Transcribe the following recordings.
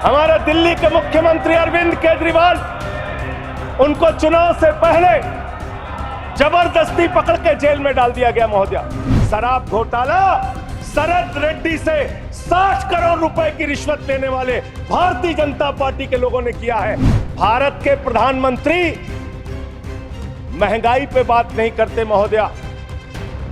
हमारे दिल्ली के मुख्यमंत्री अरविंद केजरीवाल, उनको चुनाव से पहले जबरदस्ती पकड़ के जेल में डाल दिया गया महोदया। शराब घोटाला शरद रेड्डी से 60 करोड़ रुपए की रिश्वत लेने वाले भारतीय जनता पार्टी के लोगों ने किया है। भारत के प्रधानमंत्री महंगाई पे बात नहीं करते महोदया,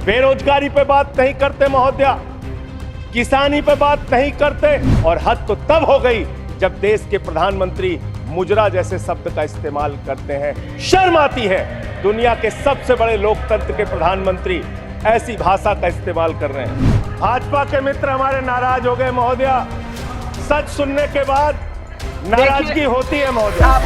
बेरोजगारी पे बात नहीं करते महोदया, किसानी पे बात नहीं करते। और हद तो तब हो गई जब देश के प्रधानमंत्री मुजरा जैसे शब्द का इस्तेमाल करते हैं। शर्म आती है, दुनिया के सबसे बड़े लोकतंत्र के प्रधानमंत्री ऐसी भाषा का इस्तेमाल कर रहे हैं। भाजपा के मित्र हमारे नाराज हो गए महोदया। सच सुनने के बाद नाराजगी होती है महोदया।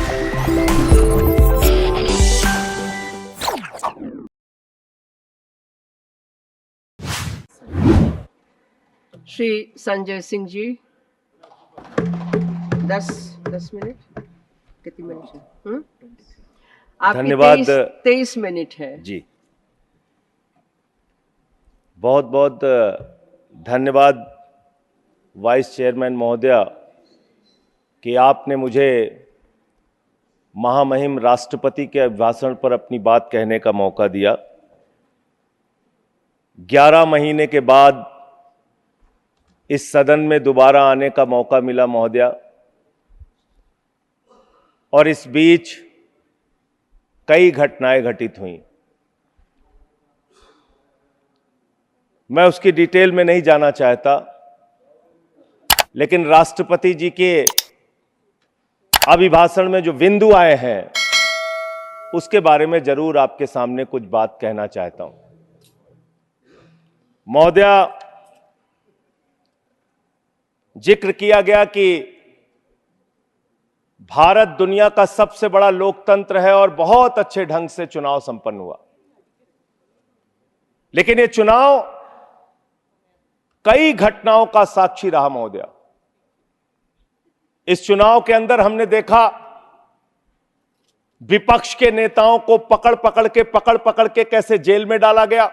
श्री संजय सिंह जी 10 मिनट कितनी मिनट है? आपकी धन्यवाद। 23 मिनट है जी, बहुत बहुत धन्यवाद वाइस चेयरमैन महोदया कि आपने मुझे महामहिम राष्ट्रपति के अभिभाषण पर अपनी बात कहने का मौका दिया। 11 महीने के बाद इस सदन में दोबारा आने का मौका मिला महोदया, और इस बीच कई घटनाएं घटित हुई। मैं उसकी डिटेल में नहीं जाना चाहता, लेकिन राष्ट्रपति जी के अभिभाषण में जो बिंदु आए हैं उसके बारे में जरूर आपके सामने कुछ बात कहना चाहता हूं महोदया। जिक्र किया गया कि भारत दुनिया का सबसे बड़ा लोकतंत्र है और बहुत अच्छे ढंग से चुनाव संपन्न हुआ, लेकिन यह चुनाव कई घटनाओं का साक्षी रहा महोदया। इस चुनाव के अंदर हमने देखा विपक्ष के नेताओं को पकड़ पकड़ के कैसे जेल में डाला गया।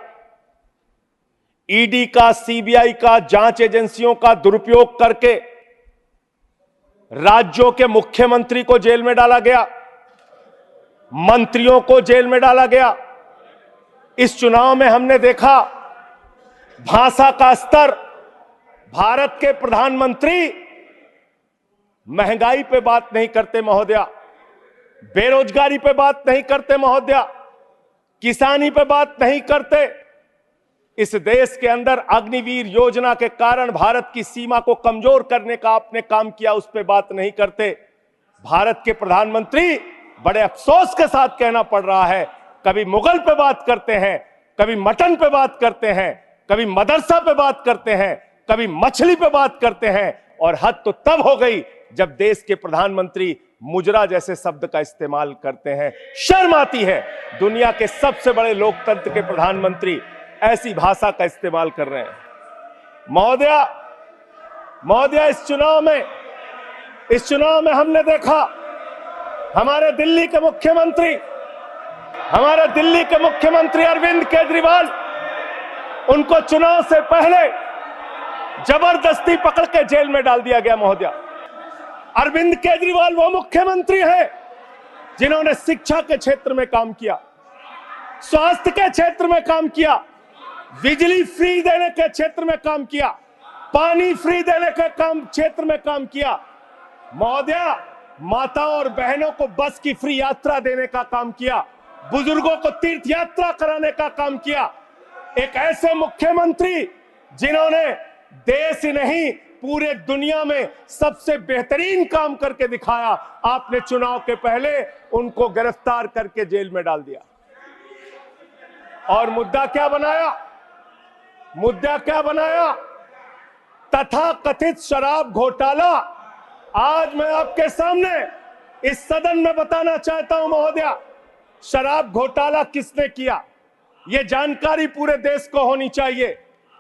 ईडी का, सीबीआई का, जांच एजेंसियों का दुरुपयोग करके राज्यों के मुख्यमंत्री को जेल में डाला गया, मंत्रियों को जेल में डाला गया। इस चुनाव में हमने देखा भाषा का स्तर, भारत के प्रधानमंत्री महंगाई पे बात नहीं करते महोदया, बेरोजगारी पे बात नहीं करते महोदया, किसानी पे बात नहीं करते। इस देश के अंदर अग्निवीर योजना के कारण भारत की सीमा को कमजोर करने का आपने काम किया, उस पे बात नहीं करते। भारत के प्रधानमंत्री, बड़े अफसोस के साथ कहना पड़ रहा है, कभी मुगल पे बात करते हैं, कभी मटन पे बात करते हैं, कभी मदरसा पे बात करते हैं, कभी मछली पे बात करते हैं। और हद तो तब हो गई जब देश के प्रधानमंत्री मुजरा जैसे शब्द का इस्तेमाल करते हैं। शर्म आती है, दुनिया के सबसे बड़े लोकतंत्र के प्रधानमंत्री ऐसी भाषा का इस्तेमाल कर रहे हैं महोदया। इस चुनाव में हमने देखा हमारे दिल्ली के मुख्यमंत्री अरविंद केजरीवाल, उनको चुनाव से पहले जबरदस्ती पकड़ के जेल में डाल दिया गया महोदया। अरविंद केजरीवाल वो मुख्यमंत्री हैं जिन्होंने शिक्षा के क्षेत्र में काम किया, स्वास्थ्य के क्षेत्र में काम किया, बिजली फ्री देने के क्षेत्र में काम किया, पानी फ्री देने के क्षेत्र में काम किया महोदया। माताओं और बहनों को बस की फ्री यात्रा देने का काम किया, बुजुर्गों को तीर्थ यात्रा कराने का काम किया। एक ऐसे मुख्यमंत्री जिन्होंने देश ही नहीं पूरे दुनिया में सबसे बेहतरीन काम करके दिखाया, आपने चुनाव के पहले उनको गिरफ्तार करके जेल में डाल दिया। और मुद्दा क्या बनाया? तथाकथित शराब घोटाला। आज मैं आपके सामने इस सदन में बताना चाहता हूं महोदया, शराब घोटाला किसने किया, यह जानकारी पूरे देश को होनी चाहिए।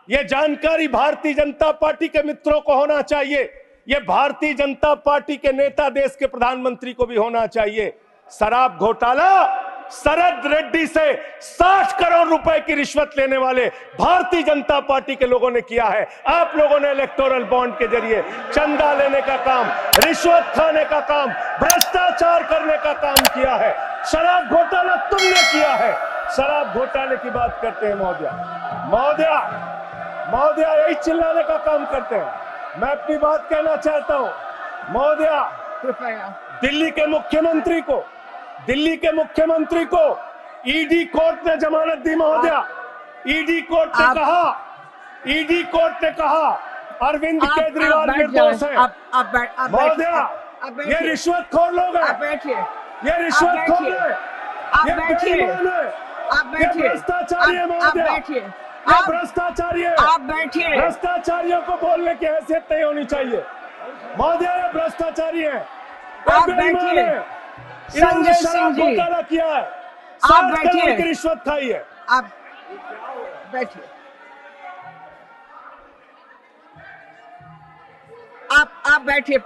यह जानकारी भारतीय जनता पार्टी के मित्रों को होना चाहिए, यह भारतीय जनता पार्टी के नेता, देश के प्रधानमंत्री को भी होना चाहिए। शराब घोटाला शरद रेड्डी से 60 करोड़ रुपए की रिश्वत लेने वाले भारतीय जनता पार्टी के लोगों ने किया है। आप लोगों ने इलेक्टोरल बॉन्ड के जरिए चंदा लेने का काम, रिश्वत खाने का काम, भ्रष्टाचार करने का काम किया है। शराब घोटाला तुमने किया है। शराब घोटाले की बात करते हैं महोदया यही चिल्लाने का काम करते हैं। मैं अपनी बात कहना चाहता हूं महोदया, कृपया दिल्ली के मुख्यमंत्री को ईडी कोर्ट ने जमानत दी महोदया। ईडी कोर्ट ने कहा अरविंद केजरीवाल निर्दोष है। महोदया ये रिश्वतखोर लोग हैं, आप बैठिए, ये रिश्वतखोर है, आप ये बैठिए, बेईमान है, आप ये बैठिए, भ्रष्टाचारी है आप महोदया, बैठिए, ये भ्रष्टाचारी है। आप बैठिए, भ्रष्टाचारियों को बोलने की हैसियत नहीं होनी चाहिए महोदया। ये भ्रष्टाचारी है, आप बैठिए। संजय सिंह जी, घोटाला किया है, आप 60 करोड़ बैठिए, की रिश्वत खाई है। आप बैठिए, आप बैठिए,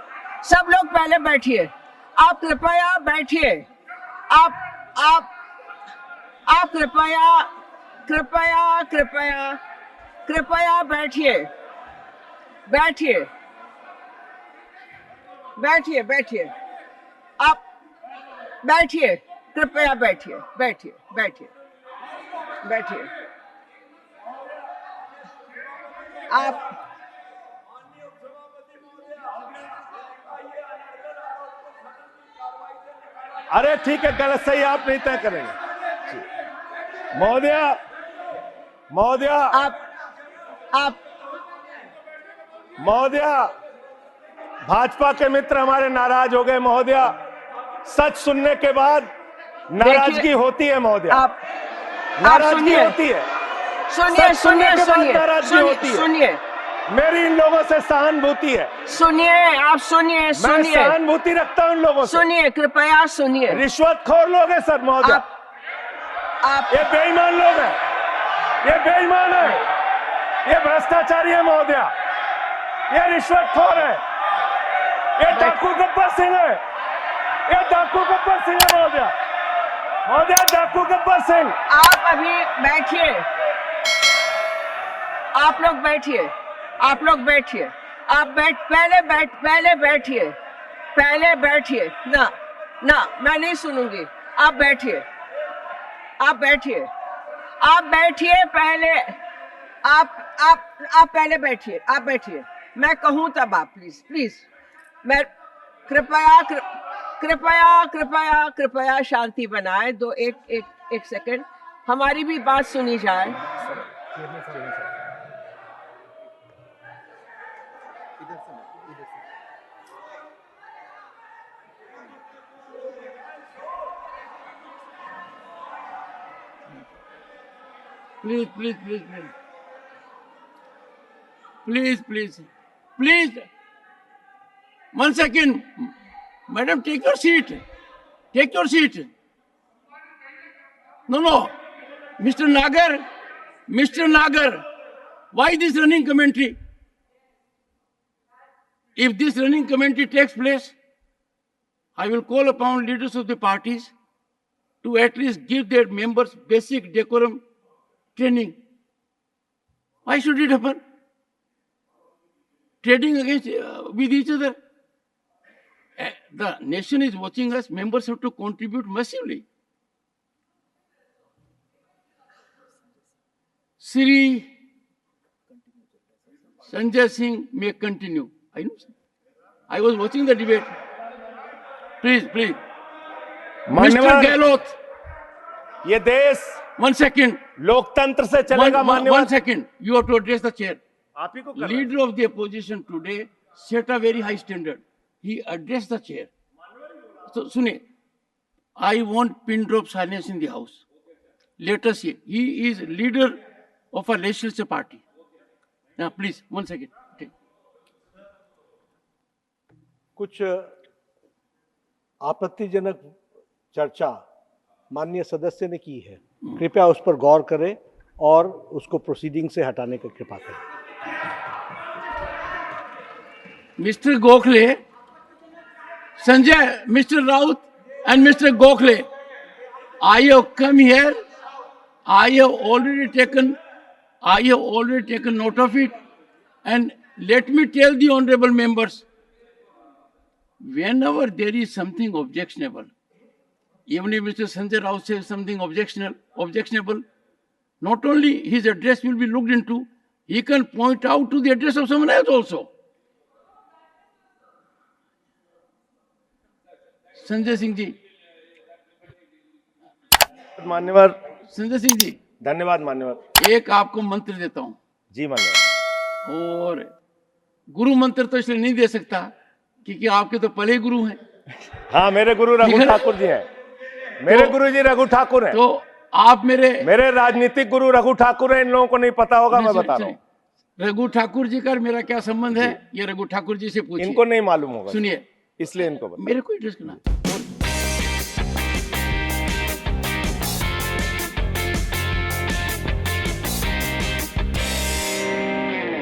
सब लोग पहले बैठिए। आप कृपया बैठिए। आप कृपया बैठिए, आप बैठिए, कृपया बैठिए। आप अरे ठीक है, गलत सही आप नहीं तय करेंगे महोदया। आप महोदया भाजपा के मित्र हमारे नाराज हो गए महोदया। सच सुनने के बाद नाराजगी होती है महोदया, आप नाराजगी सुनिए। होती है। सुनिए, सच सुनने के बाद नाराजगी सुनिए, होती है। सुनिए, मेरी इन लोगों से सहानुभूति है, आप सुनिए, मैं सुनिए, सहानुभूति रखता हूं इन लोगों से। सुनिए, कृपया सुनिए। रिश्वतखोर लोग हैं सर महोदया, आप ये बेईमान लोग हैं, ये बेईमान है, ये भ्रष्टाचारी है महोदया, ये रिश्वतखोर है, ये डाकू गब्बर सिंह है, ये डाकू गब्बर सिंह है महोदया, डाकू गब्बर सिंह। आप अभी बैठिए, आप लोग बैठिए, पहले बैठिए। ना मैं नहीं सुनूंगी। आप बैठिए पहले। आप पहले बैठिए, मैं कहूं तब आप प्लीज मैं कृपया शांति बनाए। एक सेकंड, हमारी भी बात सुनी जाए। Please. 1 second. Madam, take your seat. No. Mr. Nagar, why this running commentary? If this running commentary takes place, I will call upon leaders of the parties to at least give their members basic decorum training. Why should it happen? Trading against with each other. The nation is watching us. Members have to contribute massively. Sri Sanjay Singh may continue. I know. I was watching the debate. Please. Mr. Gehlot. ये देश 1 second. लोकतंत्र से चलेगा मान्यवर। 1 second. You have to address the chair. आप ही को करना है। Leader of the opposition today set a very high standard. He addressed the chair. So, Sune, I want pin drop silence in the house. Let us see. He is leader of a legislature party. Now, please, 1 second. Okay. कुछ आपत्तिजनक चर्चा माननीय सदस्य ने की है, कृपया उस पर गौर करें और उसको प्रोसीडिंग से हटाने की कृपा करें। Mr. Gokhale, Sanjay, Mr. Raut and Mr. Gokhale, I have come here. I have already taken note of it, and let me tell the honorable members, whenever there is something objectionable, even if Mr. Sanjay Rao says something objectionable, not only his address will be looked into, he can point out to the address of someone else also. Sanjay Singh ji, मान्यवर, संजय सिंह जी, धन्यवाद मान्यवर। एक आपको मंत्र देता हूं, जी मान्यवर। और गुरु मंत्र तो इसलिए नहीं दे सकता क्योंकि आपके तो पहले गुरु हैं। हाँ, मेरे गुरु रघु ठाकुर जी हैं। मेरे गुरु जी रघु ठाकुर हैं। तो आप मेरे राजनीतिक गुरु रघु ठाकुर हैं। इन लोगों को नहीं पता होगा, मैं बता रहा हूँ। रघु ठाकुर जी का मेरा क्या संबंध है, ये रघु ठाकुर जी से पूछिए। इनको नहीं मालूम होगा, सुनिए, इसलिए इनको मेरे को एड्रेस करना।